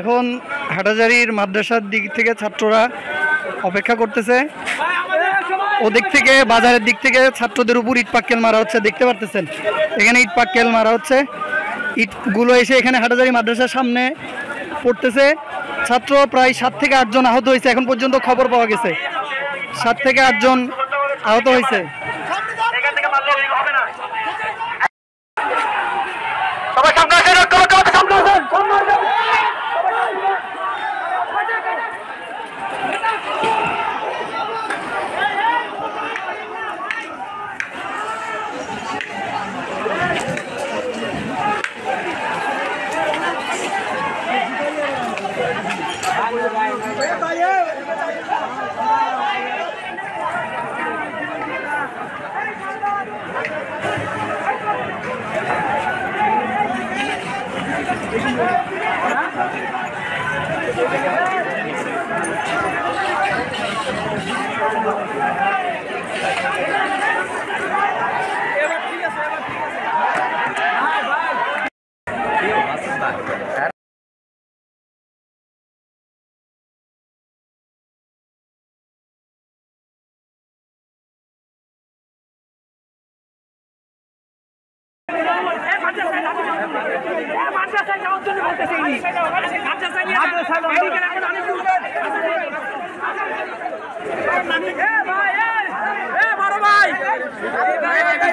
এখন হাটাজারির মাদ্রাসার দিক থেকে ছাত্ররা অপেক্ষা করতেছে, ওদিক থেকে বাজারের দিক থেকে ছাত্রদের উপর ইট পাক্কেল মারা হচ্ছে, দেখতে পারতেছেন এখানে ইট পাক্কেল মারা হচ্ছে। ইটগুলো এসে এখানে হাটাজারি মাদ্রাসার সামনে পড়তেছে। ছাত্র প্রায় 7 থেকে 8 জন আহত হয়েছে, এখন পর্যন্ত খবর পাওয়া গেছে 7 থেকে 8 জন আহত হয়েছে। ভাই